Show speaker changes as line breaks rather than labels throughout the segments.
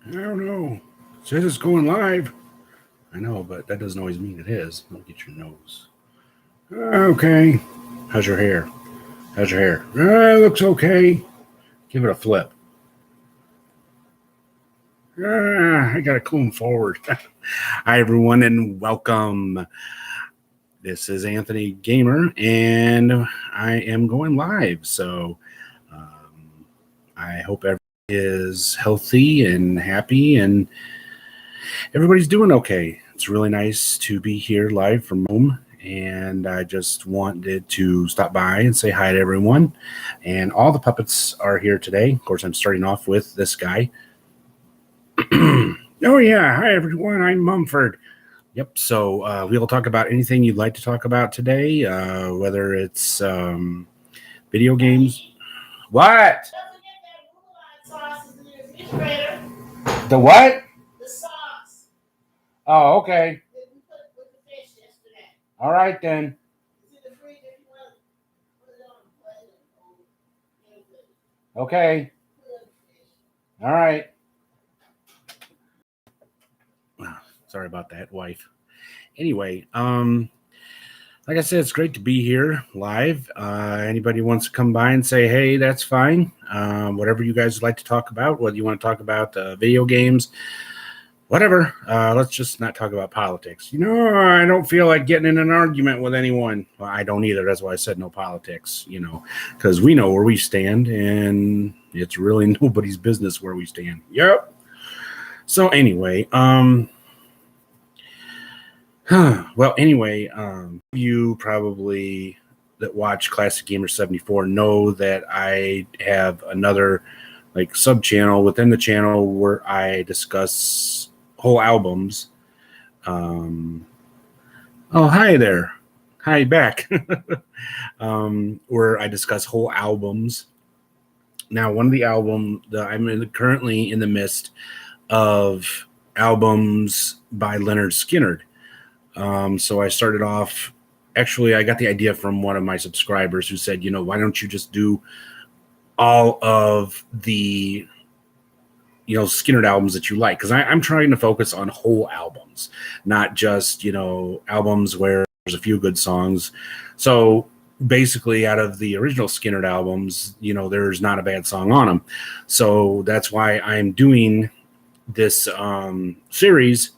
I don't know. It says it's going live. I know, but that doesn't always mean it is. Look at your nose. Okay. How's your hair? How's your hair? Looks okay. Give it a flip. I got to comb forward. Hi, everyone, and welcome. This is Anthony Gamer, and I am going live. So I hope everybody is healthy and happy, and everybody's doing okay. It's really nice to be here live from home, and I just wanted to stop by and say hi to everyone. And all the puppets are here today. Of course, I'm starting off with this guy. Oh, yeah. Hi, everyone. I'm Mumford. Yep. So we'll talk about anything you'd like to talk about today, whether it's video games. What? The what?
The sauce.
Oh, okay.
That we put with the fish yesterday.
All right, then.
It's in the freezer if you want to put it on the plate and
Okay.
put it on the fish.
All right. Sorry about that, wife. Anyway, like I said, it's great to be here live. Anybody wants to come by and say, hey, that's fine. Whatever you guys would like to talk about, whether you want to talk about video games, whatever. Let's just not talk about politics. I don't feel like getting in an argument with anyone. Well, I don't either. That's why I said no politics, because we know where we stand, and it's really nobody's business where we stand. Yep. So anyway, you probably that watch Classic Gamer 74 know that I have another sub channel within the channel where I discuss whole albums. Oh, hi there. Hi back. Where I discuss whole albums. Now, one of the albums that I'm currently in the midst of albums by Leonard Skinner. So I started off, actually, I got the idea from one of my subscribers who said, why don't you just do all of the, Skinner albums that you like? Because I'm trying to focus on whole albums, not just, albums where there's a few good songs. So basically, out of the original Skinner albums, there's not a bad song on them. So that's why I'm doing this series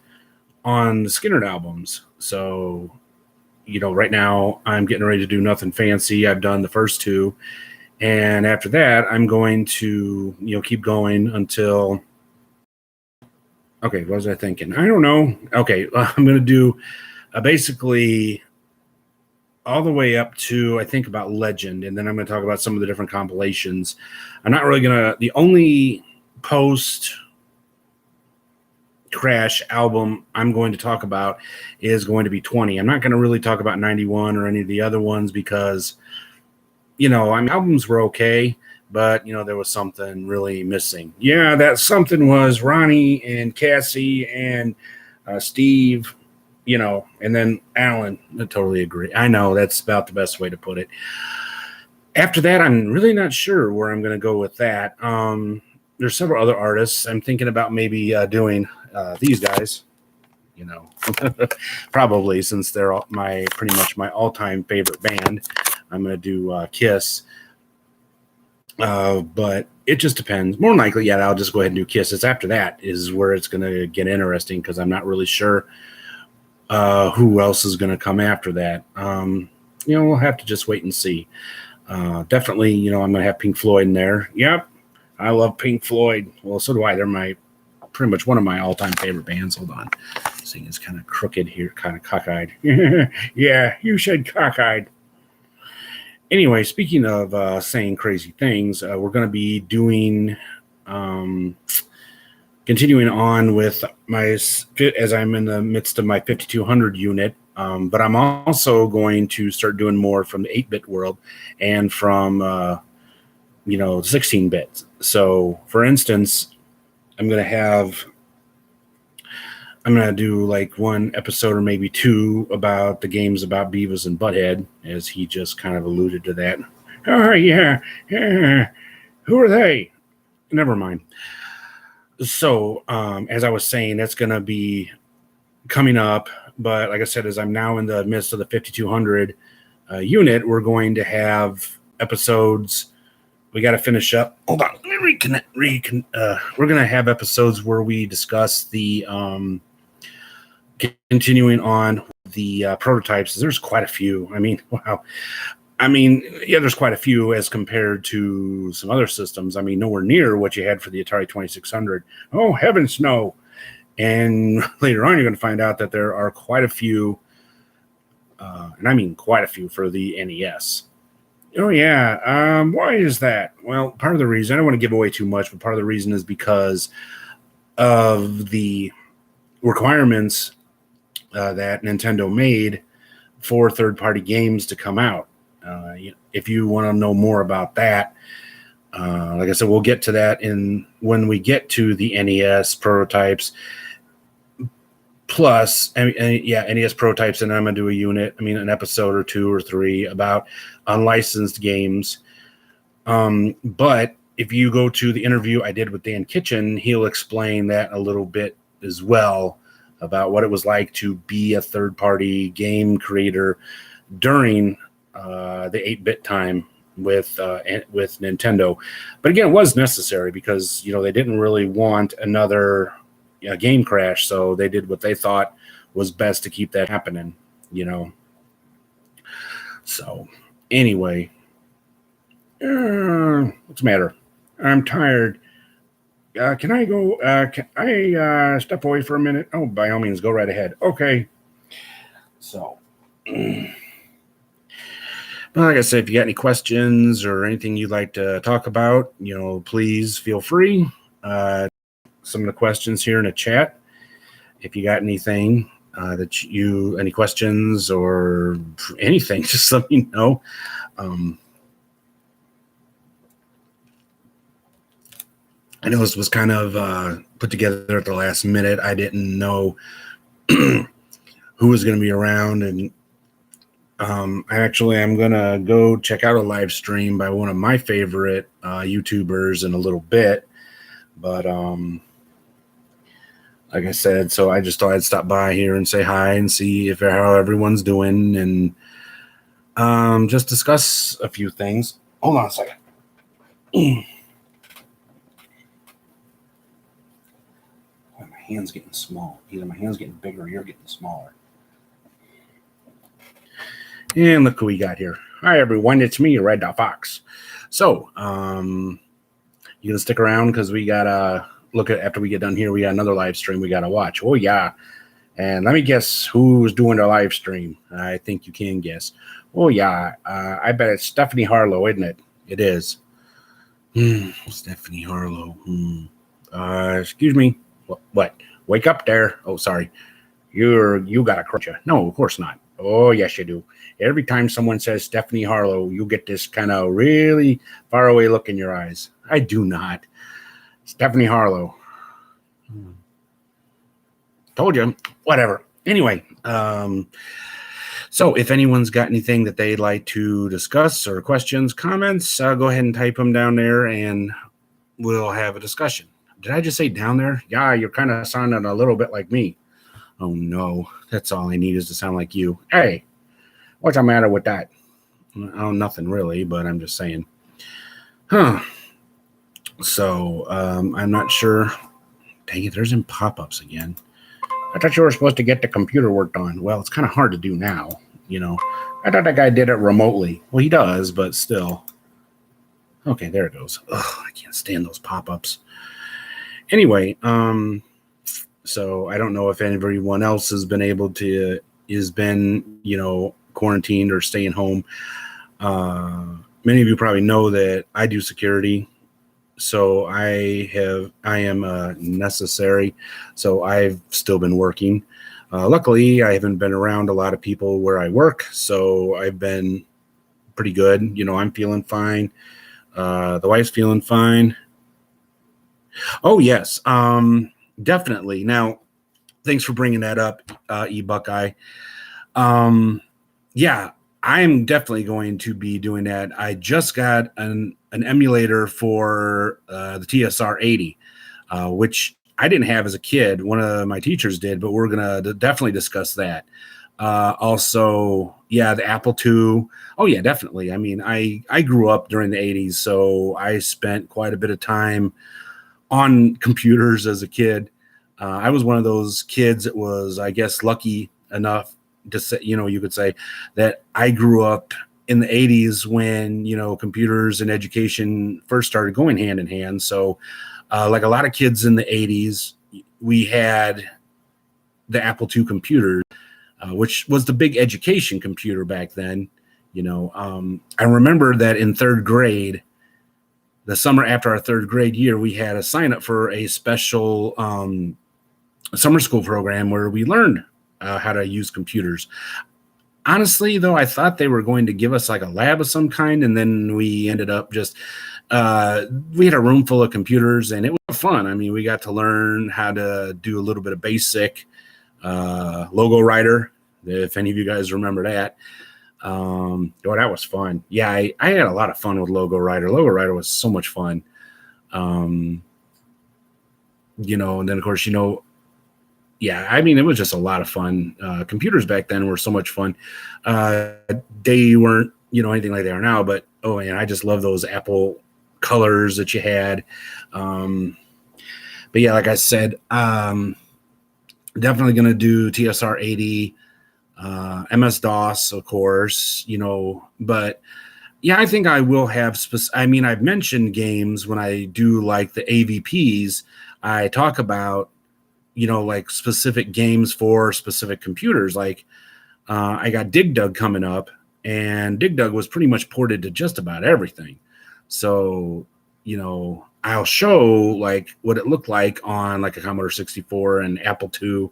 on the Skinner albums. So, right now I'm getting ready to do Nothing Fancy. I've done the first two. And after that, I'm going to, keep going until, okay, what was I thinking? I don't know. Okay, I'm going to do basically all the way up to, I think, about Legend. And then I'm going to talk about some of the different compilations. I'm not really going to, the only post Crash album I'm going to talk about is going to be 20. I'm not going to really talk about 91 or any of the other ones because, albums were okay, but, there was something really missing. Yeah, that something was Ronnie and Cassie and Steve, and then Alan. I totally agree. I know that's about the best way to put it. After that, I'm really not sure where I'm going to go with that. There's several other artists. I'm thinking about maybe doing these guys, probably since they're pretty much my all-time favorite band. I'm going to do Kiss, but it just depends. More than likely, yeah, I'll just go ahead and do Kiss. It's after that is where it's going to get interesting because I'm not really sure who else is going to come after that. We'll have to just wait and see. Definitely, I'm going to have Pink Floyd in there. Yep. I love Pink Floyd. Well, so do I. They're pretty much one of my all-time favorite bands. Hold on. This thing is kind of crooked here, kind of cockeyed. Yeah, you said cockeyed. Anyway, speaking of saying crazy things, we're going to be doing, continuing on with as I'm in the midst of my 5200 unit, but I'm also going to start doing more from the 8-bit world and from 16 bits. So, for instance, I'm going to do one episode or maybe two about the games about Beavis and Butthead, as he just kind of alluded to that. Oh, yeah. Who are they? Never mind. So, as I was saying, that's going to be coming up. But like I said, as I'm now in the midst of the 5200 unit, we're going to have episodes. We got to finish up. Hold on. Let me reconnect. We're going to have episodes where we discuss the continuing on the prototypes. There's quite a few. I mean, wow. I mean, yeah, there's quite a few as compared to some other systems. I mean, nowhere near what you had for the Atari 2600. Oh, heavens, no. And later on, you're going to find out that there are quite a few, and I mean quite a few for the NES. Oh, yeah. Why is that? Well, part of the reason, I don't want to give away too much, but part of the reason is because of the requirements that Nintendo made for third-party games to come out. If you want to know more about that, like I said, we'll get to that when we get to the NES prototypes. Plus, NES prototypes, and I'm going to do an episode or 2 or 3 about unlicensed games. But if you go to the interview I did with Dan Kitchen, he'll explain that a little bit as well about what it was like to be a third-party game creator during the 8-bit time with Nintendo. But again, it was necessary because they didn't really want another game crash, so they did what they thought was best to keep that happening. So anyway, what's the matter? I'm tired. Can I go? Can I step away for a minute? Oh, by all means, go right ahead. Okay. So. But like I said, if you got any questions or anything you'd like to talk about, please feel free. Some of the questions here in the chat. If you got anything any questions or anything, just let me know. I know this was kind of put together at the last minute. I didn't know who was going to be around, and I'm going to go check out a live stream by one of my favorite YouTubers in a little bit. But like I said, so I just thought I'd stop by here and say hi and see how everyone's doing, and just discuss a few things. Hold on a second. My hand's getting small. Either my hand's getting bigger or you're getting smaller. And look who we got here. Hi, everyone. It's me, Red Dot Fox. So, you going to stick around because we got to look at, after we get done here, we got another live stream we got to watch. Oh, yeah. And let me guess who's doing the live stream. I think you can guess. Oh, yeah. I bet it's Stephanie Harlow, isn't it? It is. Stephanie Harlow. Excuse me. What? Wake up there. Oh, sorry. You got a crutch. No, of course not. Oh, yes, you do. Every time someone says Stephanie Harlow, you get this kind of really far away look in your eyes. I do not. Stephanie Harlow. Told you. Whatever. Anyway, so if anyone's got anything that they'd like to discuss or questions, comments, go ahead and type them down there and we'll have a discussion. Did I just say down there? Yeah, you're kind of sounding a little bit like me. Oh, no. That's all I need is to sound like you. Hey, what's the matter with that? Oh, nothing really, but I'm just saying. So, I'm not sure. Dang it, there's some pop-ups again. I thought you were supposed to get the computer worked on. Well, it's kind of hard to do now, I thought that guy did it remotely. Well, he does, but still. Okay, there it goes. Ugh, I can't stand those pop-ups. Anyway, so I don't know if everyone else has been quarantined or staying home. Many of you probably know that I do security, so I am necessary. So I've still been working. Luckily, I haven't been around a lot of people where I work, so I've been pretty good. I'm feeling fine. The wife's feeling fine. Oh, yes. Definitely. Now, thanks for bringing that up, eBuckeye. Yeah, I'm definitely going to be doing that. I just got an emulator for the TSR 80. which I didn't have as a kid. One of my teachers did, but we're going to definitely discuss that. Also, yeah, the Apple II. Oh, yeah, definitely. I mean, I grew up during the 80s, so I spent quite a bit of time on computers as a kid. I was one of those kids that was, I guess, lucky enough to say, you could say that I grew up in the 80s when, computers and education first started going hand in hand. So, like a lot of kids in the 80s, we had the Apple II computer, which was the big education computer back then. I remember that in third grade, the summer after our third grade year, we had a sign up for a special summer school program where we learned how to use computers. Honestly, though, I thought they were going to give us like a lab of some kind, and then we ended up just we had a room full of computers, and it was fun. I mean, we got to learn how to do a little bit of basic logo writer, if any of you guys remember that. That was fun. Yeah, I had a lot of fun with logo writer. Logo writer was so much fun. And then of course, yeah, I mean, it was just a lot of fun. Computers back then were so much fun. They weren't, anything like they are now, but oh man, I just love those Apple colors that you had. But yeah, like I said, definitely going to do TSR 80, MS-DOS, of course, but yeah, I think I will have, I've mentioned games when I do like the AVPs, I talk about, like specific games for specific computers. Like I got Dig Dug coming up, and Dig Dug was pretty much ported to just about everything. So, I'll show like what it looked like on like a Commodore 64 and Apple II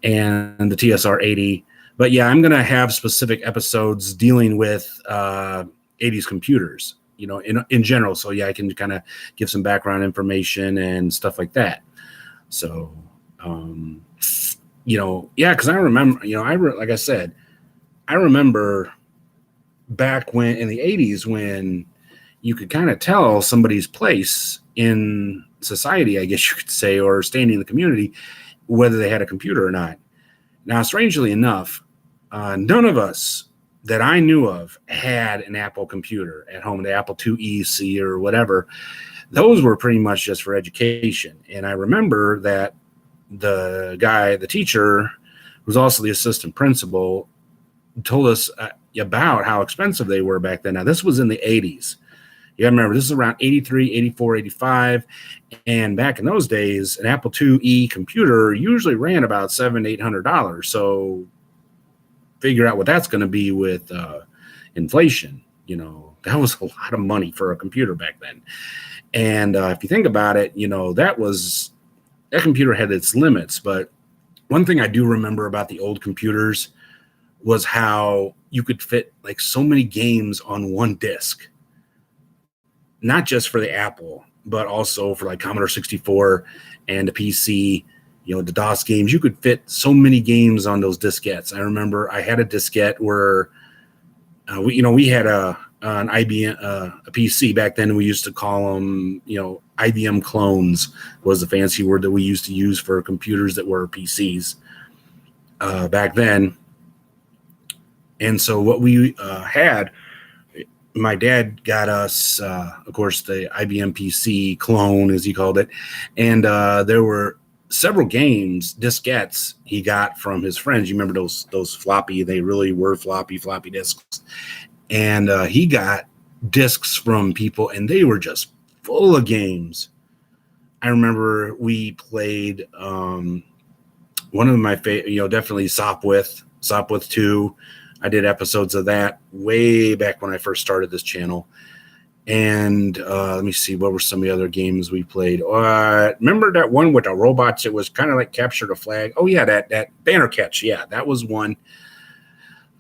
and the TSR 80. But yeah, I'm going to have specific episodes dealing with 80s computers, in general. So yeah, I can kind of give some background information and stuff like that. So, yeah, because I remember, like I said, I remember back when in the 80s when you could kind of tell somebody's place in society, I guess you could say, or standing in the community, whether they had a computer or not. Now, strangely enough, none of us that I knew of had an Apple computer at home, the Apple IIe, C, or whatever. Those were pretty much just for education. And I remember that the teacher, who was also the assistant principal, told us about how expensive they were back then. Now, this was in the 80s. You gotta remember, this is around 83, 84, 85. And back in those days, an Apple IIe computer usually ran about $700, $800. So figure out what that's going to be with inflation. That was a lot of money for a computer back then. And if you think about it, that computer had its limits. But one thing I do remember about the old computers was how you could fit like so many games on one disk, not just for the Apple, but also for like Commodore 64 and the PC, the DOS games. You could fit so many games on those diskettes. I remember I had a diskette where we had an IBM a PC back then. We used to call them, IBM clones was the fancy word that we used to use for computers that were PCs back then. And so what we had, my dad got us, of course, the IBM PC clone, as he called it. And there were several games, diskettes he got from his friends. You remember those floppy, they really were floppy disks. And he got discs from people, and they were just full of games. I remember we played one of my favorite, definitely Sopwith 2. I did episodes of that way back when I first started this channel. And let me see, what were some of the other games we played? Remember that one with the robots? It was kind of like Capture the Flag. Oh, yeah, that Banner Catch. Yeah, that was one.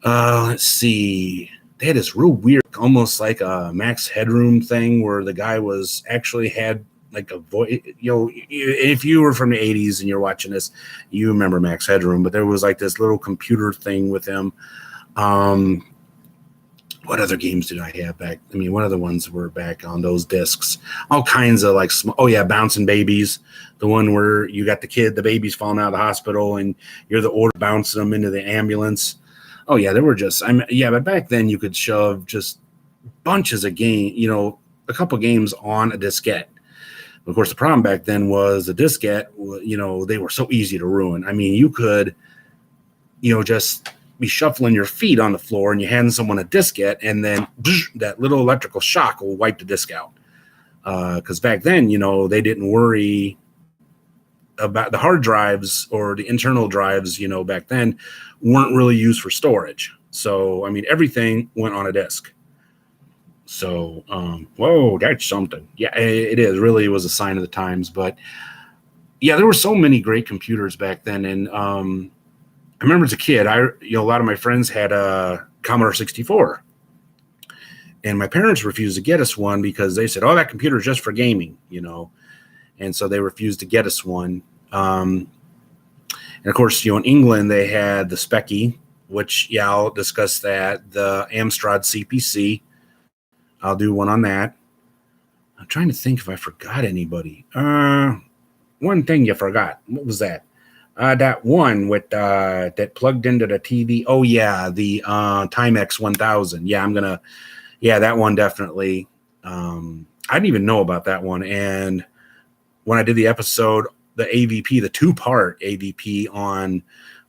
Let's see. They had this real weird, almost like a Max Headroom thing where the guy had like a voice. If you were from the 80s and you're watching this, you remember Max Headroom. But there was like this little computer thing with him. what other games did I have back? I mean, what other ones were back on those discs? All kinds of like, oh yeah, Bouncing Babies, the one where you got the baby's falling out of the hospital, and you're the order bouncing them into the ambulance. Oh yeah, there were just, but back then you could shove just bunches of a couple games on a diskette. Of course, the problem back then was the diskette, they were so easy to ruin. I mean, you could, just be shuffling your feet on the floor and you hand someone a diskette, and then that little electrical shock will wipe the disc out. Because back then, they didn't worry about the hard drives, or the internal drives, back then weren't really used for storage. So, I mean, everything went on a disk. So, whoa, that's something. Yeah, it is. Really, it was a sign of the times. But yeah, there were so many great computers back then. And I remember as a kid, a lot of my friends had a Commodore 64. And my parents refused to get us one because they said, oh, that computer is just for gaming, And so they refused to get us one. And of course, in England, they had the Speccy, which, I'll discuss that. The Amstrad CPC. I'll do one on that. I'm trying to think if I forgot anybody. One thing you forgot. What was that? That one with that plugged into the TV. Oh yeah, the Timex 1000. Yeah, that one definitely. I didn't even know about that one. And when I did the episode, the AVP, the 2-part AVP on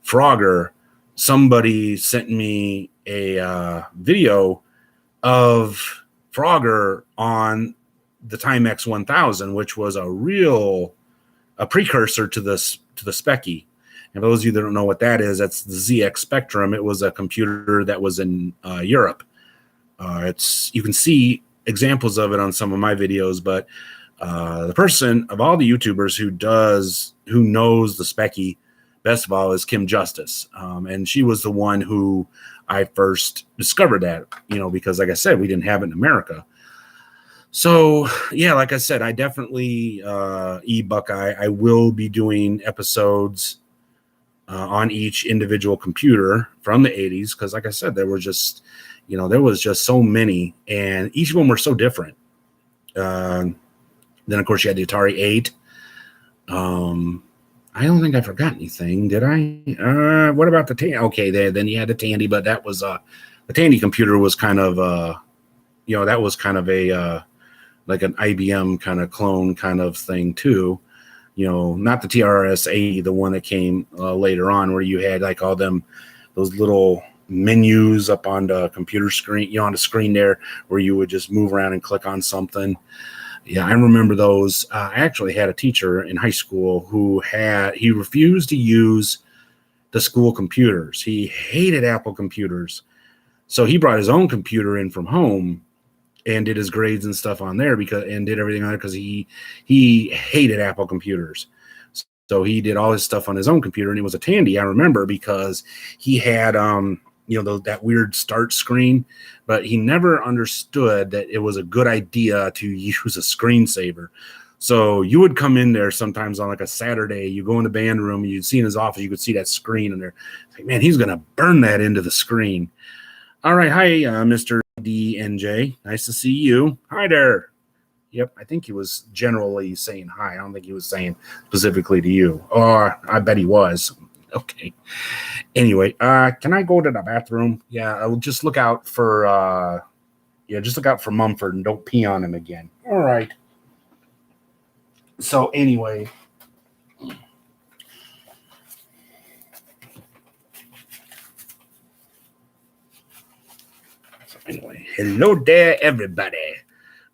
Frogger, somebody sent me a video of Frogger on the Timex 1000, which was a precursor to the Speccy. And those of you that don't know what that is, that's the ZX Spectrum. It was a computer that was in Europe. You can see examples of it on some of my videos, but the person of all the YouTubers who knows the Speccy best of all is Kim Justice. And she was the one who I first discovered that, because like I said, we didn't have it in America. So yeah, like I said, I definitely, eBuckeye, I will be doing episodes on each individual computer from the 80s. Cause like I said, there was just so many, and each of them were so different. Then of course you had the Atari 8. I don't think I forgot anything, did I? What about the Tandy? Okay, then you had the Tandy, but that was the Tandy computer was kind of that was kind of a like an IBM kind of clone kind of thing too. Not the TRS-80, the one that came later on, where you had like all those little menus up on the computer screen, on the screen there, where you would just move around and click on something. Yeah, I remember those. I actually had a teacher in high school he refused to use the school computers. He hated Apple computers. So he brought his own computer in from home and did his grades and stuff on there and did everything on it because he hated Apple computers. So he did all his stuff on his own computer, and it was a Tandy, I remember, because he had that weird start screen, but he never understood that it was a good idea to use a screensaver. So you would come in there sometimes on like a Saturday, you go in the band room, and you'd see in his office, you could see that screen in there. Like, man, he's going to burn that into the screen. All right. Hi, Mr. DNJ. Nice to see you. Hi there. Yep. I think he was generally saying hi. I don't think he was saying specifically to you. Or I bet he was. Okay. Anyway, can I go to the bathroom? Yeah, I'll just look out for Mumford and don't pee on him again. All right. So anyway, hello there, everybody.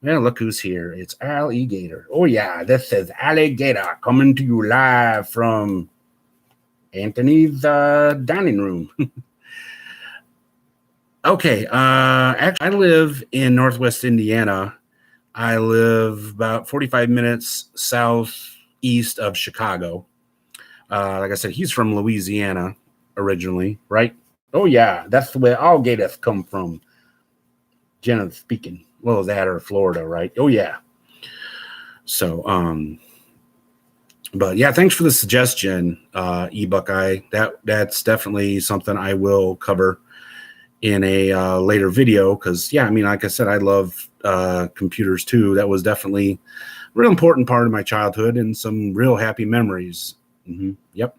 Well, look who's here. It's Alligator. Oh yeah, this is Alligator coming to you live from Anthony's dining room. Okay. Actually, I live in Northwest Indiana. I live about 45 minutes southeast of Chicago. Like I said, he's from Louisiana originally, right? Oh yeah, that's where all gators come from. Jenna speaking. Well, that or Florida, right? Oh yeah. So, but yeah, thanks for the suggestion, eBuckeye. That's definitely something I will cover. in a later video, because yeah, I mean, like I said, I love computers too. That was definitely a real important part of my childhood and some real happy memories. Yep.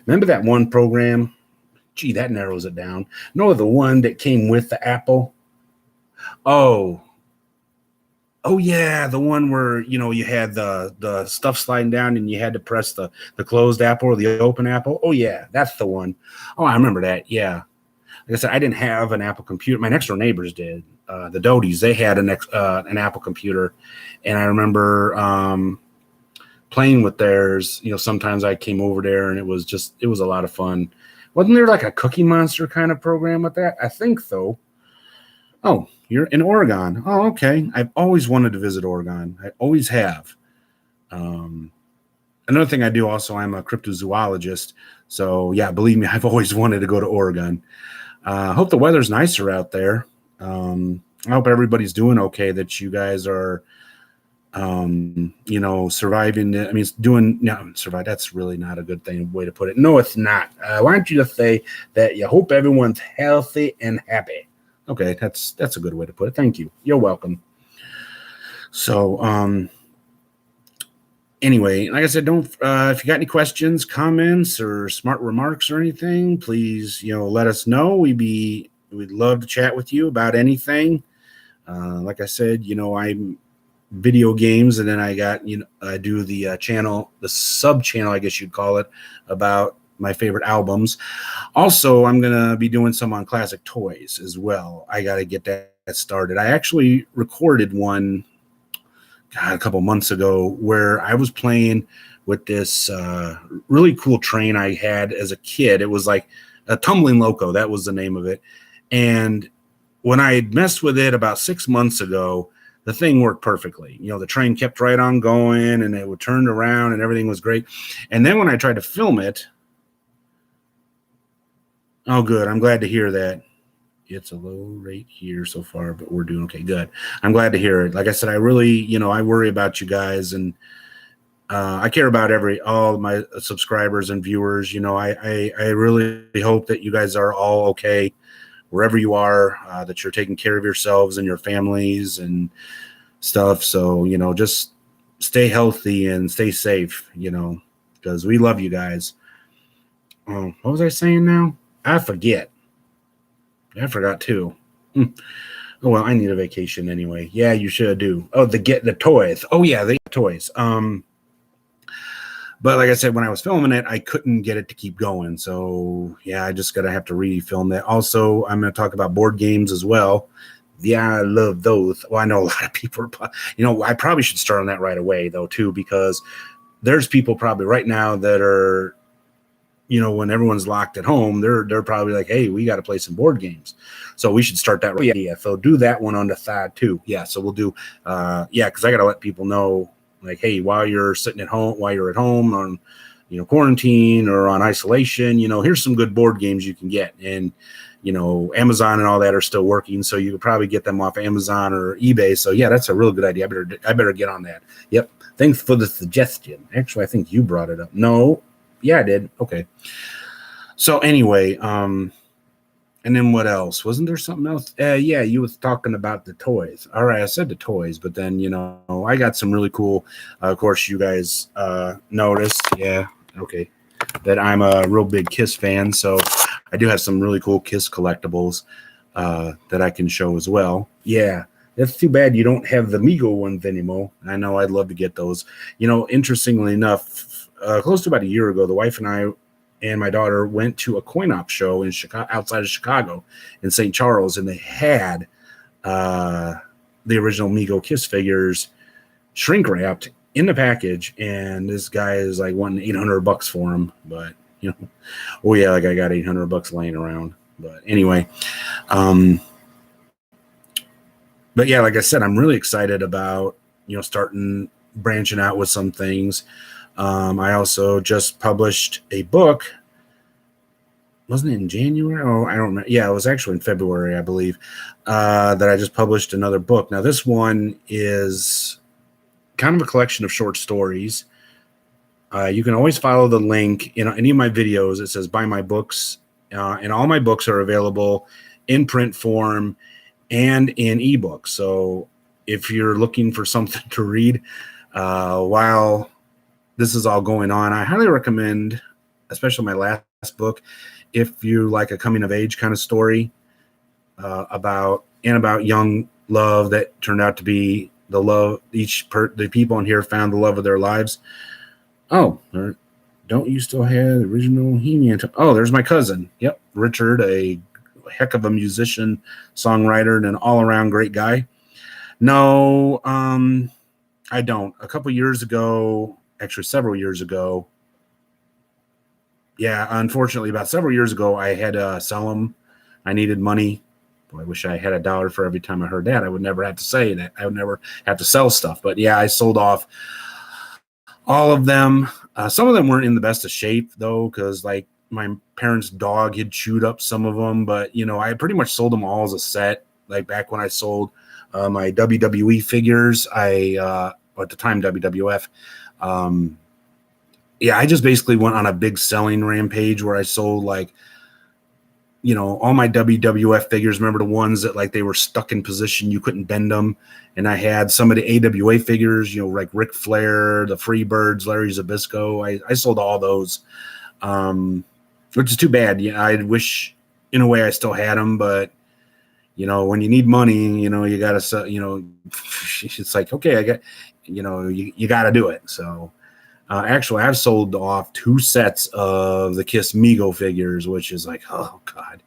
Remember that one program? Gee, that narrows it down. No, the one that came with the Apple. Oh, oh yeah, the one where you had the stuff sliding down and you had to press the closed Apple or the open Apple. Oh yeah, that's the one. Oh, I remember that. Yeah. Like I said, I didn't have an Apple computer. My next door neighbors did. The Doties, they had an Apple computer, and I remember playing with theirs. Sometimes I came over there, and it was a lot of fun. Wasn't there like a Cookie Monster kind of program with that? I think so. Oh, you're in Oregon. Oh, okay. I've always wanted to visit Oregon. I always have. Another thing I do also, I'm a cryptozoologist. So yeah, believe me, I've always wanted to go to Oregon. I hope the weather's nicer out there. I hope everybody's doing okay, that you guys are, surviving. I mean, survive. That's really not a good way to put it. No, it's not. Why don't you just say that you hope everyone's healthy and happy? Okay, that's a good way to put it. Thank you. You're welcome. So, anyway, like I said, don't if you got any questions, comments, or smart remarks or anything, please, let us know. We'd love to chat with you about anything. Like I said, I'm video games, and then I got I do the channel, the sub channel, I guess you'd call it, about my favorite albums. Also, I'm gonna be doing some on classic toys as well. I got to get that started. I actually recorded one a couple months ago where I was playing with this really cool train I had as a kid. It was like a tumbling loco. That was the name of it. And when I had messed with it about 6 months ago, the thing worked perfectly. The train kept right on going, and it would turn around and everything was great. And then when I tried to film it, oh, good. I'm glad to hear that. It's a low rate here so far, but we're doing okay. Good. I'm glad to hear it. Like I said, I really, I worry about you guys, and I care about all of my subscribers and viewers. I really hope that you guys are all okay wherever you are, that you're taking care of yourselves and your families and stuff. So, just stay healthy and stay safe, because we love you guys. What was I saying now? I forgot too. Oh, well, I need a vacation anyway. Yeah, you should do. Oh, the toys. Oh yeah, the toys. But like I said, when I was filming it, I couldn't get it to keep going. So yeah, I just have to refilm that. Also, I'm going to talk about board games as well. Yeah, I love those. Well, I know a lot of people are, I probably should start on that right away though, too, because there's people probably right now that are, when everyone's locked at home, they're probably like, hey, we got to play some board games. So we should start that. Yeah. So do that one on the side too. Yeah. So we'll do, because I got to let people know, like, hey, while you're at home on, quarantine or on isolation, here's some good board games you can get. And, Amazon and all that are still working. So you could probably get them off Amazon or eBay. So yeah, that's a real good idea. I better get on that. Yep. Thanks for the suggestion. Actually, I think you brought it up. No. Yeah, I did. Okay. So anyway, and then what else? Wasn't there something else? Yeah, you was talking about the toys. All right, I said the toys, but then, I got some really cool, of course, you guys noticed. Yeah, okay, that I'm a real big Kiss fan. So I do have some really cool Kiss collectibles that I can show as well. Yeah. That's too bad you don't have the Mego ones anymore. I know I'd love to get those. Interestingly enough, close to about a year ago, the wife and I and my daughter went to a coin-op show in Chicago, outside of Chicago, in St. Charles, and they had the original Mego Kiss figures shrink wrapped in the package, and this guy is like wanting $800 for them, but oh yeah, like I got $800 laying around. But anyway, but yeah, like I said, I'm really excited about starting branching out with some things. I also just published a book. Wasn't it in January? Oh, I don't remember. Yeah, it was actually in February, I believe, that I just published another book. Now, this one is kind of a collection of short stories. You can always follow the link in any of my videos. It says buy my books, and all my books are available in print form and in ebook. So if you're looking for something to read while this is all going on, I highly recommend, especially my last book, if you like a coming of age kind of story about young love that turned out to be the love. The people in here found the love of their lives. Oh, don't you still have the original He-Man? Oh, there's my cousin. Yep, Richard, a heck of a musician, songwriter, and an all-around great guy. No, I don't. A couple years ago, actually several years ago, yeah, unfortunately, about several years ago, I had to sell them. I needed money. Boy, I wish I had $1 for every time I heard that. I would never have to say that. I would never have to sell stuff. But yeah, I sold off all of them. Some of them weren't in the best of shape, though, because like my parents' dog had chewed up some of them. But, you know, I pretty much sold them all as a set. Like back when I sold my WWE figures, at the time, WWF, yeah, I just basically went on a big selling rampage where I sold like, you know, all my WWF figures. Remember the ones that like they were stuck in position, you couldn't bend them. And I had some of the AWA figures, you know, like Ric Flair, the Freebirds, Larry Zbyszko. I sold all those, which is too bad. Yeah, I wish in a way I still had them, but you know, when you need money, you know, you got to, you know, it's like, okay, I got, you know, you got to do it. So. Actually, I've sold off 2 sets of the Kiss Mego figures, which is like, oh, God.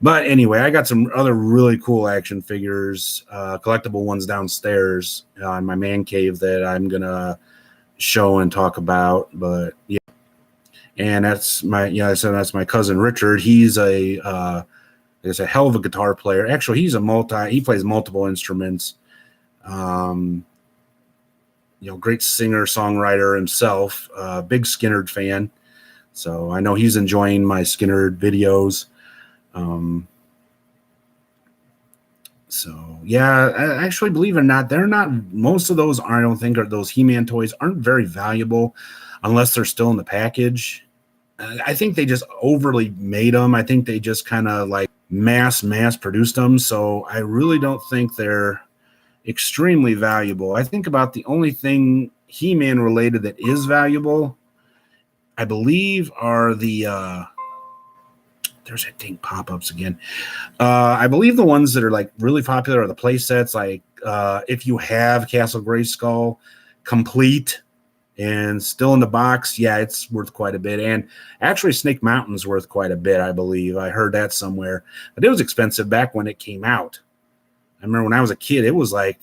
But anyway, I got some other really cool action figures, collectible ones downstairs in my man cave that I'm going to show and talk about. But, yeah. And that's that's my cousin Richard. He's a hell of a guitar player. Actually, he plays multiple instruments. You know, great singer, songwriter himself, big Skynyrd fan. So I know he's enjoying my Skynyrd videos. So yeah, actually, believe it or not, most of those I don't think those He-Man toys aren't very valuable unless they're still in the package. I think they just overly made them. I think they just kind of like mass produced them. So I really don't think they're extremely valuable. I think about the only thing He-Man related that is valuable, I believe, are the there's that dang pop-ups again. I believe the ones that are like really popular are the play sets. Like if you have Castle Grayskull complete and still in the box, yeah, it's worth quite a bit. And actually Snake Mountain's worth quite a bit, I believe. I heard that somewhere. But it was expensive back when it came out. I remember when I was a kid, it was like,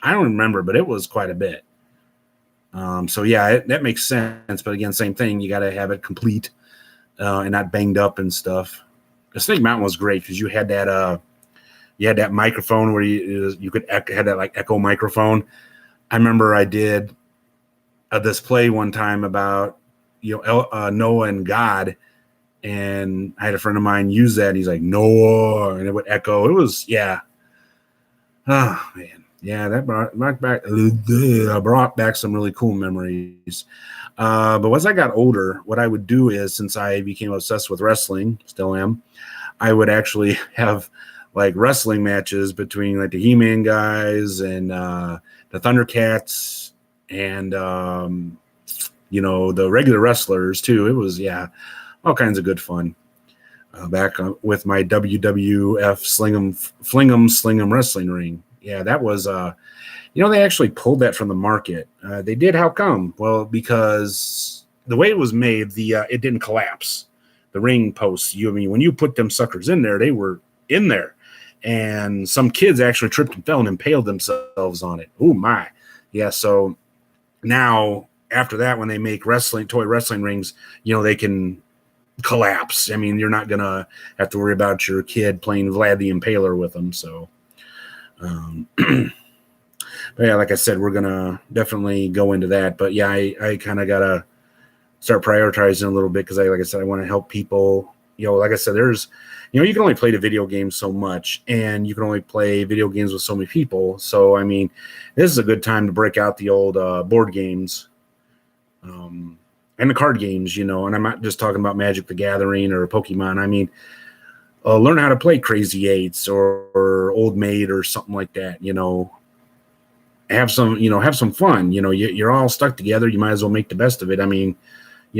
I don't remember, but it was quite a bit. So yeah, that makes sense. But again, same thing. You got to have it complete and not banged up and stuff. The Snake Mountain was great because you had that microphone where you could had that like echo microphone. I remember I did a display one time about Noah and God. And I had a friend of mine use that. And he's like, Noah, and it would echo. It was, yeah. Oh, man. Yeah, that brought back some really cool memories. But as I got older, what I would do is, since I became obsessed with wrestling, still am, I would actually have like wrestling matches between like the He-Man guys and the Thundercats and, the regular wrestlers too. It was, yeah. All kinds of good fun. Back with my WWF Sling'em wrestling ring. Yeah, that was, they actually pulled that from the market. They did. How come? Well, because the way it was made, it didn't collapse. The ring posts, when you put them suckers in there, they were in there. And some kids actually tripped and fell and impaled themselves on it. Oh, my. Yeah, so now, after that, when they make toy wrestling rings, they can collapse. I mean, you're not going to have to worry about your kid playing Vlad the Impaler with them. So, but yeah, like I said, we're going to definitely go into that. But yeah, I kind of got to start prioritizing a little bit because like I said, I want to help people. Like I said, there's, you can only play the video game so much and you can only play video games with so many people. So, I mean, this is a good time to break out the old board games. And the card games, and I'm not just talking about Magic the Gathering or Pokemon. I mean, learn how to play Crazy Eights or Old Maid or something like that. Have some fun. You're all stuck together. You might as well make the best of it. I mean,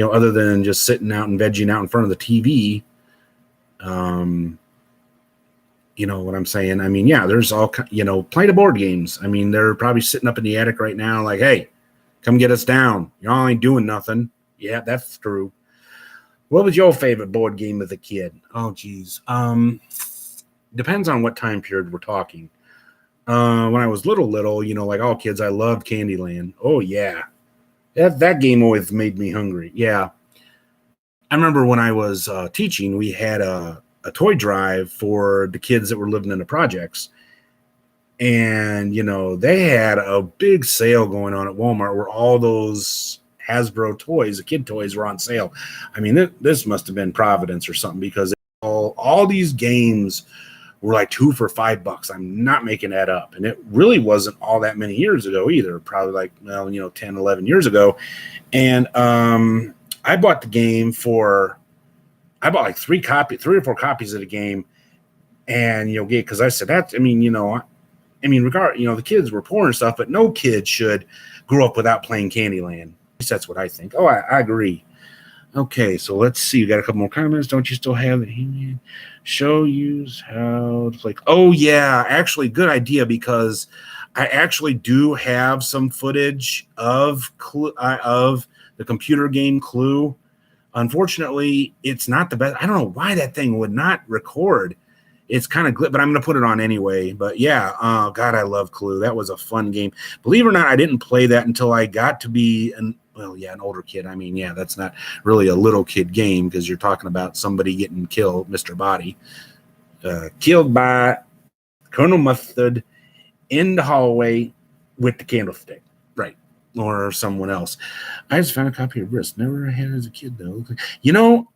other than just sitting out and vegging out in front of the TV. You know what I'm saying? I mean, yeah, there's all, plenty of board games. I mean, they're probably sitting up in the attic right now like, hey, come get us down. Y'all ain't doing nothing. Yeah, that's true. What was your favorite board game as a kid? Oh, geez. Depends on what time period we're talking. When I was little, like all kids, I loved Candyland. Oh, yeah. That game always made me hungry. Yeah. I remember when I was teaching, we had a toy drive for the kids that were living in the projects. And, they had a big sale going on at Walmart where all those Hasbro toys, the kid toys, were on sale. I mean, this must have been Providence or something, because all these games were like 2 for $5. I'm not making that up. And it really wasn't all that many years ago either, probably like, 10, 11 years ago. And I bought the game I bought like 3 or 4 copies of the game. And, because I said that, the kids were poor and stuff, but no kid should grow up without playing Candyland. At least that's what I think. Oh, I agree. Okay, so let's see. We got a couple more comments. Don't you still have it? Show you how to play. Oh, yeah. Actually, good idea, because I actually do have some footage of the computer game Clue. Unfortunately, it's not the best. I don't know why that thing would not record. It's kind of but I'm going to put it on anyway. But yeah, God, I love Clue. That was a fun game. Believe it or not, I didn't play that until I got to be an older kid. I mean, yeah, that's not really a little kid game, because you're talking about somebody getting killed, Mr. Body, killed by Colonel Mustard in the hallway with the candlestick, right? Or someone else. I just found a copy of Risk. Never had it as a kid, though.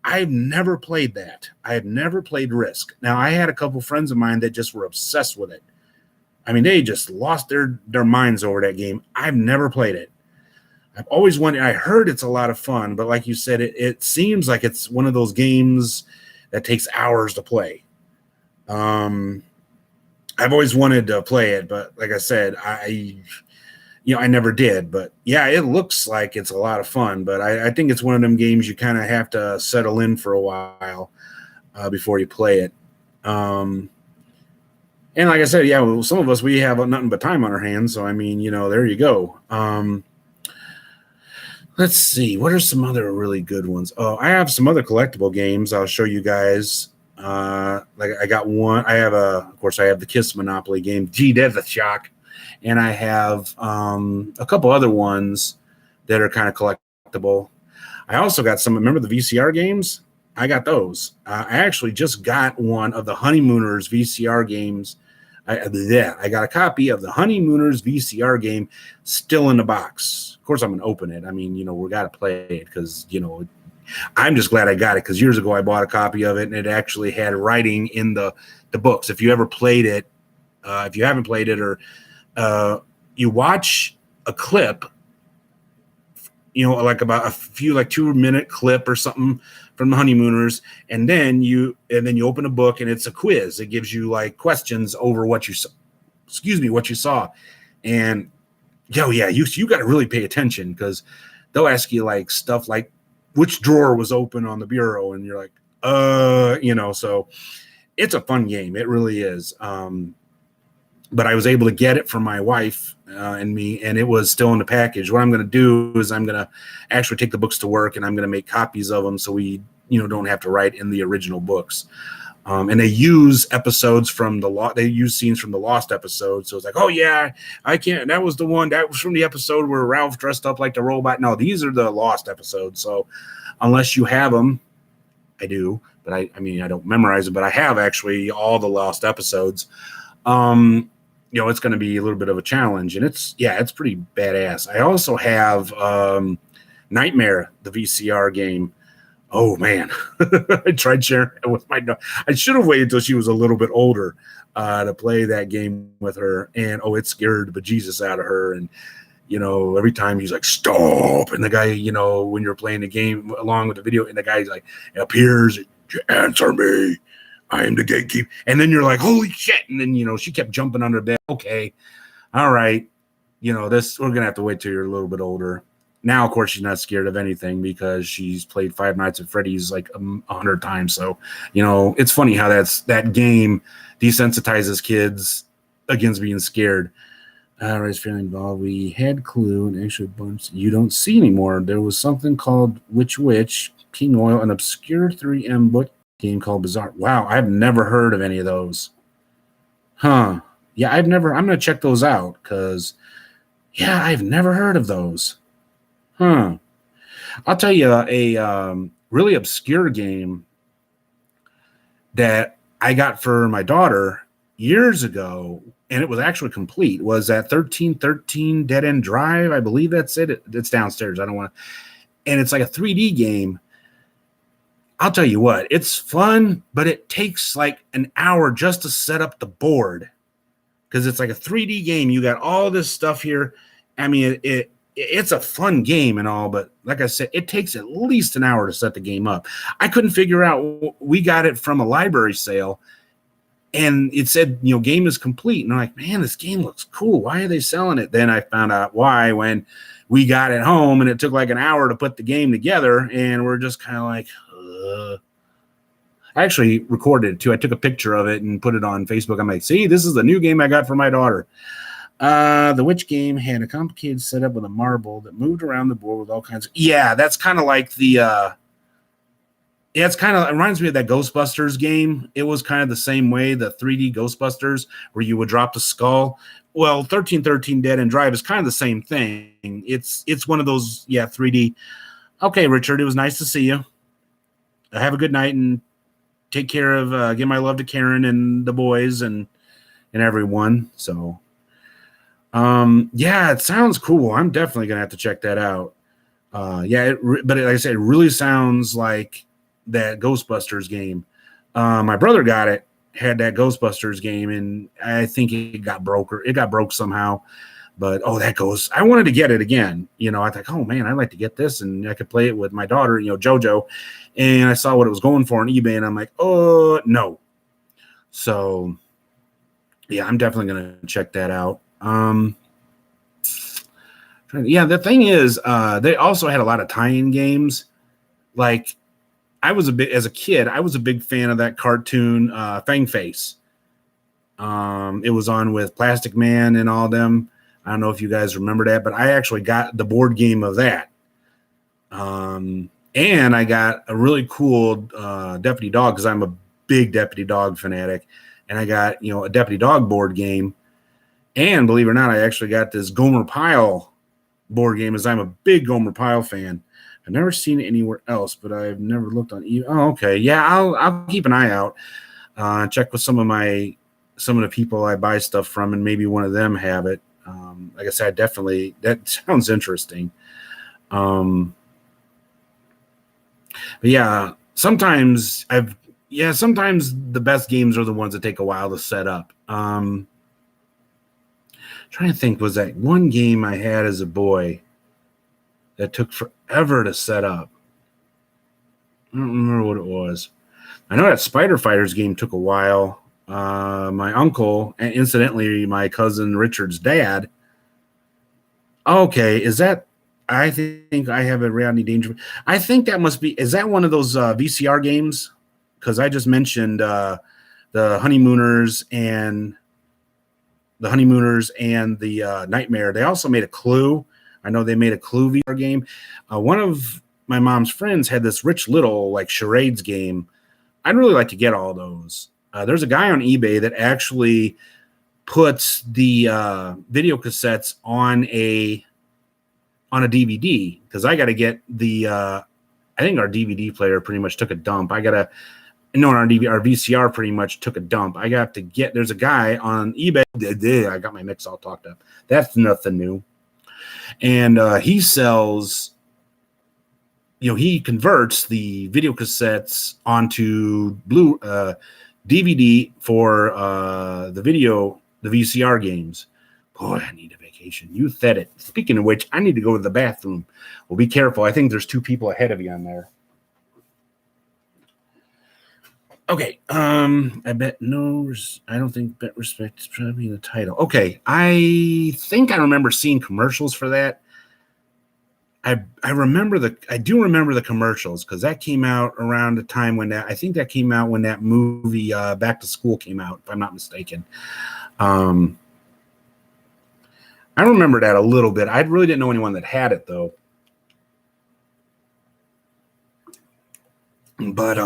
I've never played that. I have never played Risk. Now, I had a couple friends of mine that just were obsessed with it. I mean, they just lost their minds over that game. I've never played it. I've always wanted. I heard it's a lot of fun, but like you said, it seems like it's one of those games that takes hours to play. I've always wanted to play it, but like I said, I never did. But yeah, it looks like it's a lot of fun. But I think it's one of them games you kind of have to settle in for a while before you play it. And like I said, yeah, some of us, we have nothing but time on our hands. So I mean, there you go. Let's see. What are some other really good ones? Oh, I have some other collectible games I'll show you guys. Like I got one. Of course, I have the Kiss Monopoly game. Gee, that's a shock. And I have a couple other ones that are kind of collectible. I also got some. Remember the VCR games? I got those. I actually just got one of the Honeymooners VCR games. I got a copy of the Honeymooners VCR game still in the box. Of course, I'm going to open it. I mean, we got to play it because, I'm just glad I got it, because years ago I bought a copy of it and it actually had writing in the books. If you ever played it, if you haven't played it, or you watch a clip, like about a few, like 2-minute clip or something from the Honeymooners, and then you open a book and it's a quiz. It gives you like questions over what you saw. And you got to really pay attention, because they'll ask you like stuff like which drawer was open on the bureau, and you're like, so it's a fun game. It really is. But I was able to get it for my wife and me, and it was still in the package. What I'm going to do is I'm going to actually take the books to work, and I'm going to make copies of them so we, don't have to write in the original books. And they use episodes from they use scenes from the Lost episode. So it's like, oh yeah, I can't. That was the one that was from the episode where Ralph dressed up like the robot. No, these are the Lost episodes. So unless you have them, I do, but I don't memorize them, but I have actually all the Lost episodes. It's going to be a little bit of a challenge, and it's pretty badass. I also have Nightmare, the VCR game. Oh man, I tried sharing it with my daughter. I should have waited until she was a little bit older to play that game with her, and it scared the bejesus out of her. And every time he's like, stop, and the guy, when you're playing the game along with the video, and the guy's like, appears, answer me. I am the gatekeeper. And then you're like, holy shit. And then, you know, she kept jumping under bed. Okay. All right. You know, this, we're going to have to wait till you're a little bit older. Now, of course, she's not scared of anything because she's played Five Nights at Freddy's like 100 times. So, you know, it's funny how that game desensitizes kids against being scared. Ray's fairly involved. We had Clue and actually bunch you don't see anymore. There was something called Witch, King Oil, an obscure 3M book game called Bizarre. Wow, I've never heard of any of those. Huh. Yeah, I'm going to check those out because, yeah, I've never heard of those. Huh. I'll tell you a really obscure game that I got for my daughter years ago, and it was actually complete, was that 1313 Dead End Drive. I believe that's it. It's downstairs. I don't want to. And it's like a 3D game. I'll tell you what, it's fun, but it takes like an hour just to set up the board because it's like a 3D game. You got all this stuff here. I mean, it's a fun game and all, but like I said, it takes at least an hour to set the game up. I couldn't figure out. We got it from a library sale, and it said, you know, game is complete. And I'm like, man, this game looks cool. Why are they selling it? Then I found out why when we got it home, and it took like an hour to put the game together, and we're just kind of like, I actually recorded it too. I took a picture of it and put it on Facebook. I'm like, see, this is the new game I got for my daughter. The Witch game had a complicated setup with a marble that moved around the board with all kinds of. Yeah, that's kind of like the. Yeah, it reminds me of that Ghostbusters game. It was kind of the same way, the 3D Ghostbusters, where you would drop the skull. Well, 1313 Dead End Drive is kind of the same thing. It's one of those, 3D. Okay, Richard, it was nice to see you. Have a good night and take care of. Give my love to Karen and the boys and everyone. So. It sounds cool. I'm definitely gonna have to check that out. But like I said, it really sounds like that Ghostbusters game. My brother had that Ghostbusters game, and I think it got broke somehow. But I wanted to get it again. You know, I thought, oh man, I'd like to get this, and I could play it with my daughter, you know, JoJo. And I saw what it was going for on eBay, and I'm like, oh no. So yeah, I'm definitely gonna check that out. The thing is, they also had a lot of tie-in games. Like, as a kid, I was a big fan of that cartoon, Fang Face. It was on with Plastic Man and all them. I don't know if you guys remember that, but I actually got the board game of that. And I got a really cool Deputy Dog because I'm a big Deputy Dog fanatic. And I got, you know, a Deputy Dog board game. And believe it or not, I actually got this Gomer Pyle board game as I'm a big Gomer Pyle fan. I've never seen it anywhere else, but I've never looked on eBay. Oh, okay. Yeah, I'll keep an eye out. Check with some of the people I buy stuff from, and maybe one of them have it. Like I said, definitely that sounds interesting. But yeah, sometimes the best games are the ones that take a while to set up. Trying to think, was that one game I had as a boy that took forever to set up? I don't remember what it was. I know that Spider Fighters game took a while. My uncle, and incidentally, my cousin Richard's dad. Okay, is that? I think I have a Reality Danger. I think that must be. Is that one of those VCR games? Because I just mentioned the Honeymooners and the Nightmare. They also made a Clue. I know they made a Clue VR game. One of my mom's friends had this Rich Little like charades game. I'd really like to get all those. There's a guy on eBay that actually puts the video cassettes on a DVD because I got to get the. I think our DVD player pretty much took a dump. Our VCR pretty much took a dump. I got to get. There's a guy on eBay. I got my mix all talked up. That's nothing new. And he sells. You know, he converts the video cassettes onto DVD for the VCR games. Boy, I need a vacation. You said it. Speaking of which, I need to go to the bathroom. Well, be careful. I think there's two people ahead of you on there. Okay. I bet no. I don't think bet respect is probably in the title. Okay. I think I remember seeing commercials for that. I do remember the commercials because that came out around the time when I think that came out when that movie Back to School came out, if I'm not mistaken. Um, I remember that a little bit. I really didn't know anyone that had it though. But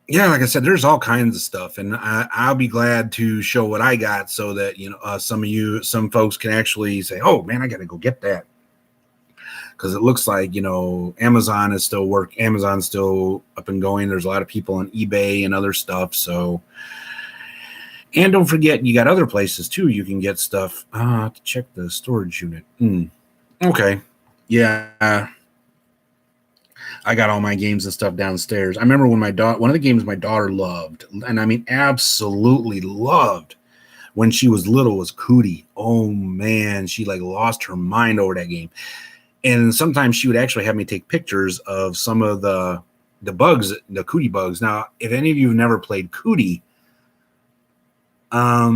yeah, like I said, there's all kinds of stuff, and I'll be glad to show what I got so that some folks can actually say, "Oh man, I got to go get that," because it looks like Amazon's still up and going. There's a lot of people on eBay and other stuff. So, and don't forget, you got other places too. You can get stuff. To check the storage unit. Okay, yeah. I got all my games and stuff downstairs. I remember when one of the games my daughter loved, and I mean absolutely loved when she was little, was Cootie. Oh man, she like lost her mind over that game. And sometimes she would actually have me take pictures of some of the bugs, the Cootie bugs. Now, if any of you have never played Cootie, I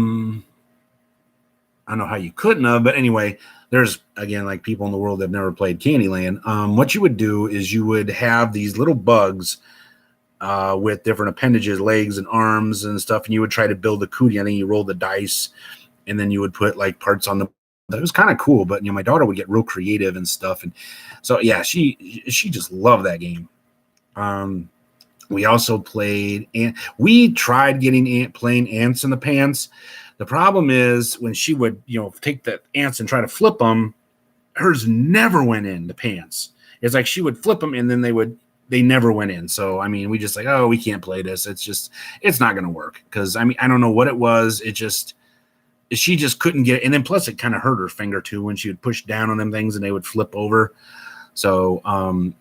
don't know how you couldn't have, but anyway, there's again like people in the world that have never played Candyland. What you would do is you would have these little bugs with different appendages, legs and arms and stuff, and you would try to build a Cootie. I think you roll the dice, and then you would put like parts on the. It was kind of cool, but my daughter would get real creative and stuff, and so yeah, she just loved that game. We also played, and we tried playing Ants in the Pants. The problem is when she would, take the ants and try to flip them, hers never went in the pants. It's like she would flip them and then they never went in. So, I mean, we just like, oh, we can't play this. It's not going to work. Cause I mean, I don't know what it was. She just couldn't get it. And then plus it kind of hurt her finger too, when she would push down on them things and they would flip over. So,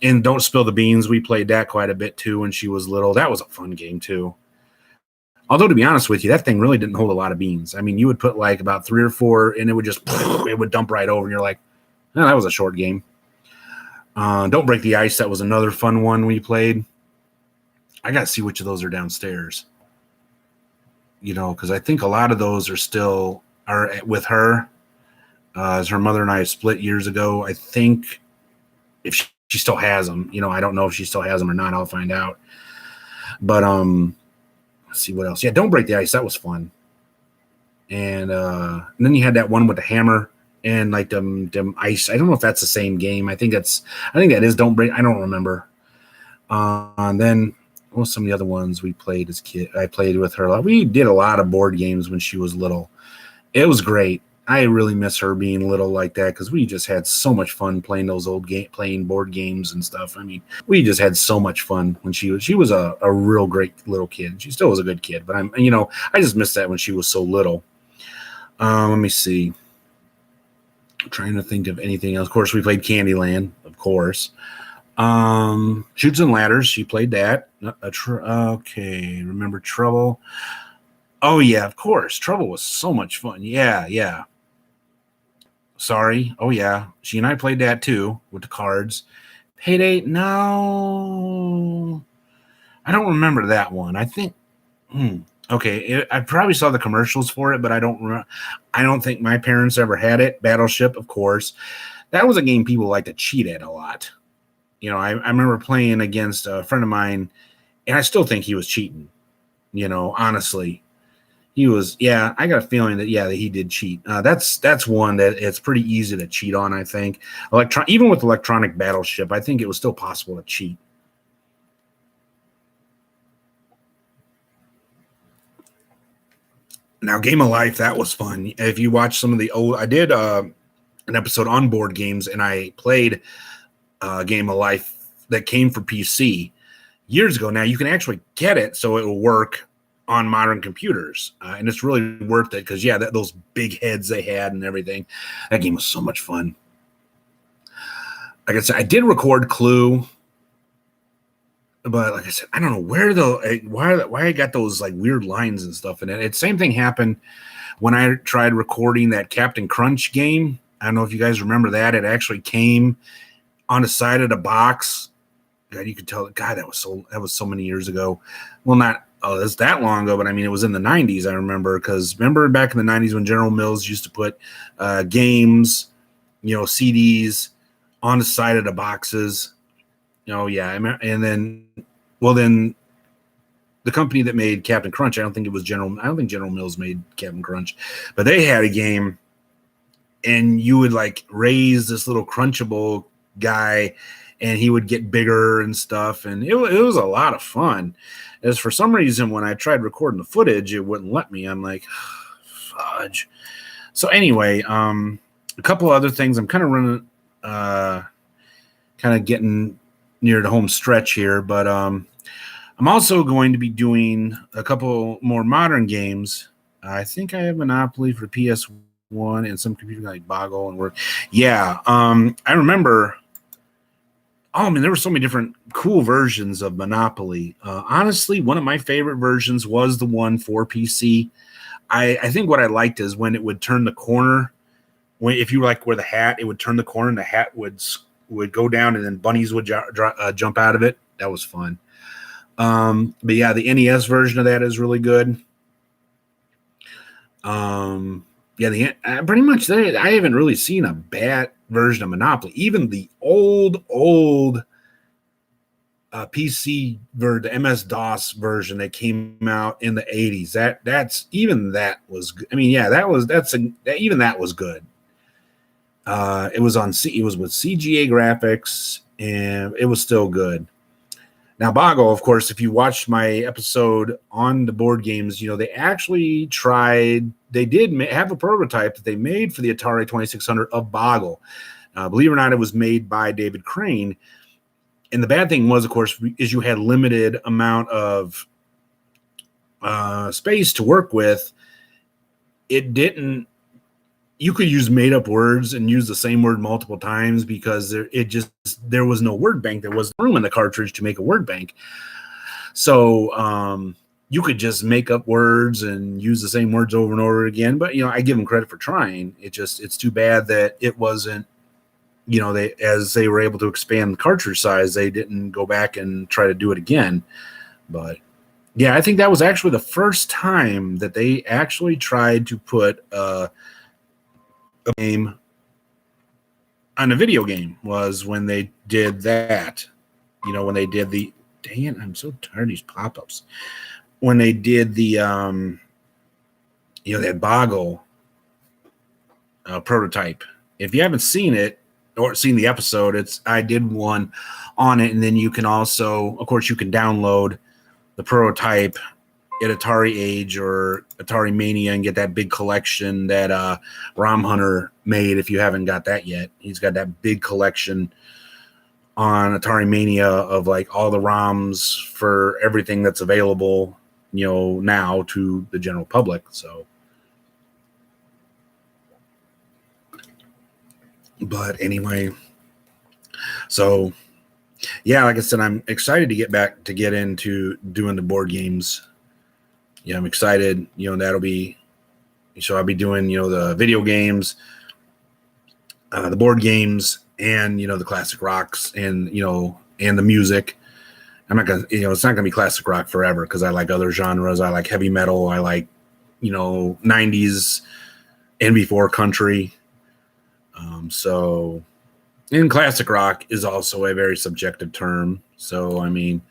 and Don't Spill the Beans. We played that quite a bit too when she was little. That was a fun game too. Although, to be honest with you, that thing really didn't hold a lot of beans. I mean, you would put like about 3 or 4 and it would dump right over. And you're like, oh, that was a short game. Don't Break the Ice. That was another fun one we played. I got to see which of those are downstairs. Because I think a lot of those are with her. As her mother and I split years ago. I think if she still has them, I don't know if she still has them or not. I'll find out. But, let's see what else. Yeah, Don't Break the Ice. That was fun. And then you had that one with the hammer and like them ice. I don't know if that's the same game. I think that is Don't Break. I don't remember. And then what were some of the other ones we played as kid? I played with her. We did a lot of board games when she was little. It was great. I really miss her being little like that because we just had so much fun playing those playing board games and stuff. I mean, we just had so much fun when she was a real great little kid. She still was a good kid, but I just missed that when she was so little. Let me see. I'm trying to think of anything else. Of course, we played Candyland, of course. Chutes and Ladders, she played that. Okay, remember Trouble? Oh yeah, of course. Trouble was so much fun. Yeah. Sorry. Oh yeah, she and I played that too with the cards. Payday? No, I don't remember that one. I think. Okay, I probably saw the commercials for it, but I don't think my parents ever had it. Battleship, of course. That was a game people like to cheat at a lot. I remember playing against a friend of mine, and I still think he was cheating. Honestly. He was, yeah. I got a feeling that he did cheat. That's one that it's pretty easy to cheat on. I think even with electronic Battleship, I think it was still possible to cheat. Now, Game of Life, that was fun. If you watch some of the old, I did an episode on board games, and I played Game of Life that came for PC years ago. Now you can actually get it so it will work on modern computers, and it's really worth it because those big heads they had and everything. That game was so much fun. Like I said, I did record Clue, but like I said, I don't know why I got those like weird lines and stuff in it. It's same thing happened when I tried recording that Captain Crunch game. I don't know if you guys remember that. It actually came on the side of the box God, you could tell. God, that was so many years ago. Well, not it's that long ago, but I mean, it was in the '90s. I remember because remember back in the '90s when General Mills used to put games, CDs on the side of the boxes. Yeah, and then, well, then the company that made Captain Crunch, I don't think General Mills made Captain Crunch, but they had a game, and you would like raise this little Crunchable guy, and he would get bigger and stuff, and it was a lot of fun. As for some reason, when I tried recording the footage, it wouldn't let me. I'm like, fudge. So anyway, a couple other things. I'm kind of running, kind of getting near the home stretch here, but I'm also going to be doing a couple more modern games. I think I have Monopoly for PS1 and some computer like Boggle and Word. Yeah, I remember. Oh, I mean, there were so many different cool versions of Monopoly. Honestly, one of my favorite versions was the one for PC. I think what I liked is when it would turn the corner. If you like wear the hat, it would turn the corner and the hat would go down, and then bunnies would jump out of it. That was fun. But yeah, the NES version of that is really good. Yeah, pretty much I haven't really seen a bad version of Monopoly. Even the old PC the MS-DOS version that came out in the 80s. That was good. I mean, yeah, even that was good. It was with CGA graphics, and it was still good. Now, Boggle, of course, if you watched my episode on the board games, they actually did have a prototype that they made for the Atari 2600 of Boggle. Believe it or not, it was made by David Crane. And the bad thing was, of course, is you had limited amount of space to work with. You could use made up words and use the same word multiple times because there was no word bank. There wasn't room in the cartridge to make a word bank. So you could just make up words and use the same words over and over again. But, I give them credit for trying. It's too bad that it wasn't, as they were able to expand the cartridge size, they didn't go back and try to do it again. But yeah, I think that was actually the first time that they actually tried to put a game on a video game was when they did that. When they did dang it, I'm so tired of these pop-ups. When they did the that Boggle prototype. If you haven't seen it or seen the episode, I did one on it, and then you can also, of course, you can download the prototype at Atari Age or Atari Mania and get that big collection that Rom Hunter made. If you haven't got that yet, he's got that big collection on Atari Mania of like all the ROMs for everything that's available, now to the general public. So, but anyway, so yeah, like I said, I'm excited to get into doing the board games. Yeah, I'm excited. That'll be, so I'll be doing, the video games, the board games, and, the classic rocks and, and the music. I'm not going to, it's not going to be classic rock forever because I like other genres. I like heavy metal. I like, 90s and before country. So, and classic rock is also a very subjective term. So, I mean,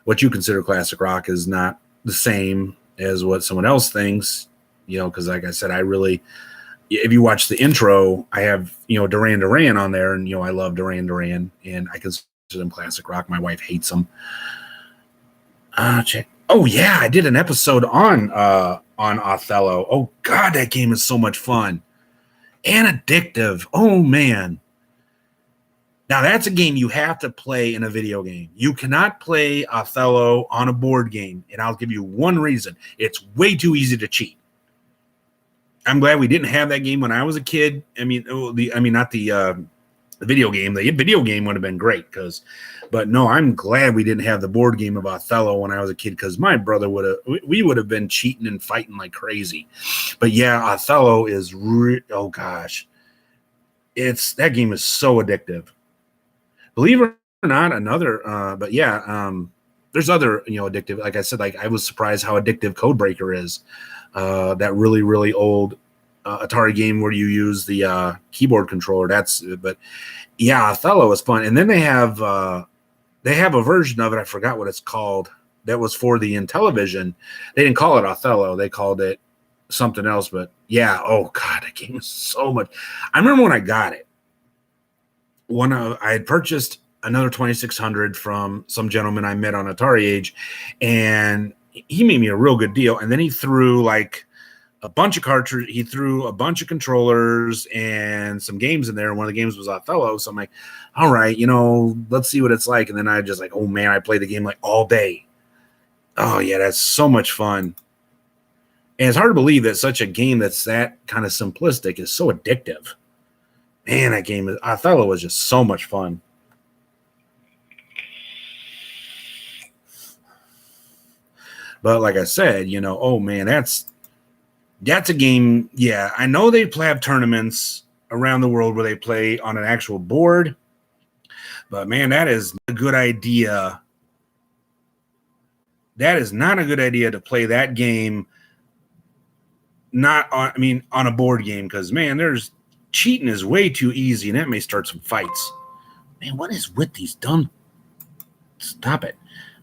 what you consider classic rock is not the same as what someone else thinks, because like I said, if you watch the intro, I have, Duran Duran on there, and, I love Duran Duran, and I consider them classic rock. My wife hates them. Check. Oh yeah, I did an episode on Othello. Oh God, that game is so much fun and addictive. Oh man. Now that's a game you have to play in a video game. You cannot play Othello on a board game, and I'll give you one reason. It's way too easy to cheat. I'm glad we didn't have that game when I was a kid. I mean, not the video game. The video game would have been great but no, I'm glad we didn't have the board game of Othello when I was a kid because my brother we would have been cheating and fighting like crazy. But yeah, Othello is oh gosh, that game is so addictive. Believe it or not another, but yeah, there's other, addictive. Like I said, like I was surprised how addictive Codebreaker is. That really, really old Atari game where you use the keyboard controller. But yeah, Othello is fun. And then they have a version of it. I forgot what it's called. That was for the Intellivision. They didn't call it Othello. They called it something else. But yeah, oh god, that game was so much. I remember when I got it. I had purchased another 2600 from some gentleman I met on Atari Age, and he made me a real good deal. And then he threw like a bunch of cartridges. He threw a bunch of controllers and some games in there. One of the games was Othello. So I'm like, all right, let's see what it's like. And then I just like, oh man, I played the game like all day. Oh yeah, that's so much fun. And it's hard to believe that such a game that's that kind of simplistic is so addictive. Man, that game, Othello was just so much fun. But like I said, oh man, that's a game. Yeah, I know they have tournaments around the world where they play on an actual board. But man, that is a good idea. That is not a good idea to play that game on a board game, because man, cheating is way too easy, and that may start some fights. Man, what is with these dumb? Stop it.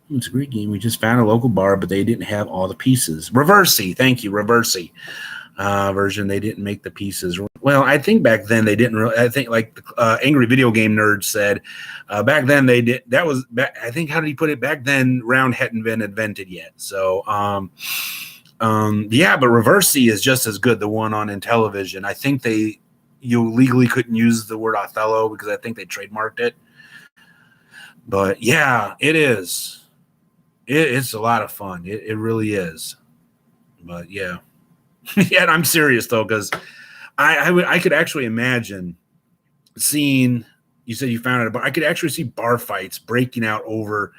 It's a great game. We just found a local bar, but they didn't have all the pieces. Reversey, thank you, Reversey. Version, they didn't make the pieces. Well, I think back then they didn't really. I think like Angry Video Game Nerd said, back then they did. That was back. I think, how did he put it? Back then, round hadn't been invented yet. So, yeah, but Reversey is just as good. The one on Intellivision. I think you legally couldn't use the word Othello because I think they trademarked it. But yeah, it is. It's a lot of fun. It really is. But yeah. Yeah, I'm serious though, because I could actually imagine seeing. You said you found it, but I could actually see bar fights breaking out over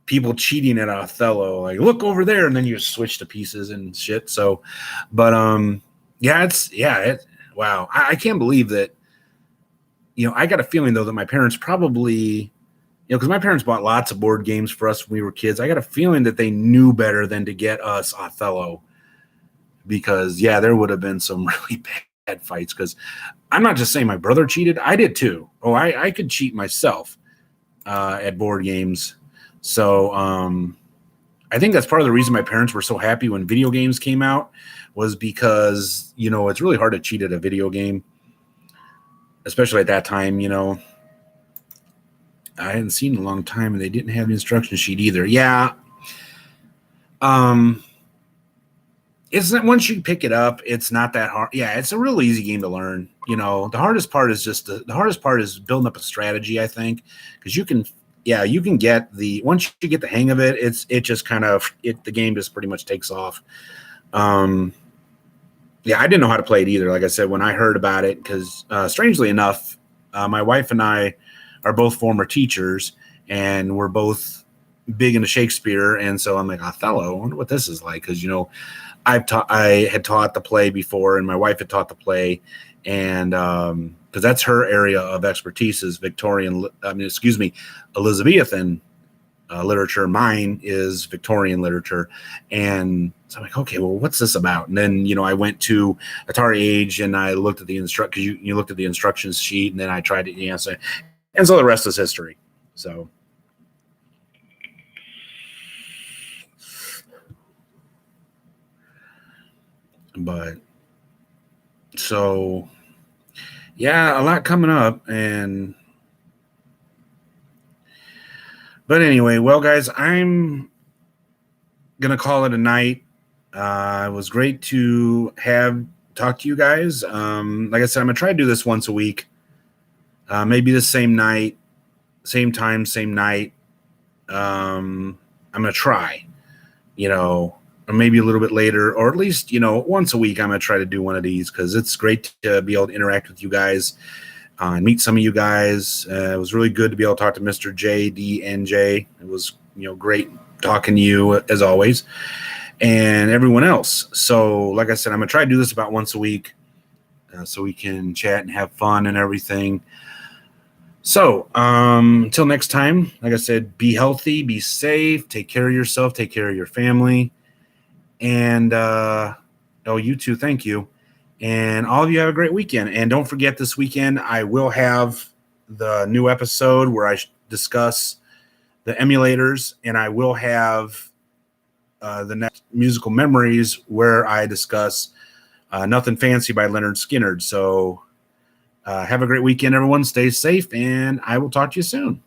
people cheating at Othello. Like, look over there, and then you switch to pieces and shit. So, but wow. I can't believe that. I got a feeling though that my parents probably, because my parents bought lots of board games for us when we were kids. I got a feeling that they knew better than to get us Othello. Because, yeah, there would have been some really bad fights. Because I'm not just saying my brother cheated. I did too. Oh, I could cheat myself at board games. So I think that's part of the reason my parents were so happy when video games came out, was because, it's really hard to cheat at a video game. Especially at that time, I hadn't seen in a long time, and they didn't have an instruction sheet either. Yeah. It's not, once you pick it up, it's not that hard. Yeah, it's a real easy game to learn. The hardest part is the hardest part is building up a strategy, I think, because you can get once you get the hang of it, the game just pretty much takes off. Yeah, I didn't know how to play it either. Like I said, when I heard about it, because strangely enough, my wife and I are both former teachers, and we're both big into Shakespeare, and so I'm like, Othello, I wonder what this is like, because I had taught the play before, and my wife had taught the play, and because that's her area of expertise is Elizabethan literature. Mine is Victorian literature, and so I'm like, okay, well, what's this about? And then I went to Atari Age, and I looked at the because you looked at the instructions sheet, and then I tried to answer, and so the rest is history. So. But so, yeah, a lot coming up. But anyway, well, guys, I'm going to call it a night. It was great to talk to you guys. Like I said, I'm going to try to do this once a week. Maybe the same night, same time, same night. I'm going to try, or maybe a little bit later, or at least, once a week, I'm going to try to do one of these, because it's great to be able to interact with you guys and meet some of you guys. It was really good to be able to talk to Mr. JDNJ. It was, great talking to you as always, and everyone else. So like I said, I'm going to try to do this about once a week so we can chat and have fun and everything. So until next time, like I said, be healthy, be safe, take care of yourself, take care of your family. And you too, thank you. And all of you have a great weekend. And don't forget, this weekend I will have the new episode where I discuss the emulators, and I will have the next musical memories where I discuss Nothing Fancy by Leonard Skinner. So have a great weekend, everyone. Stay safe, and I will talk to you soon.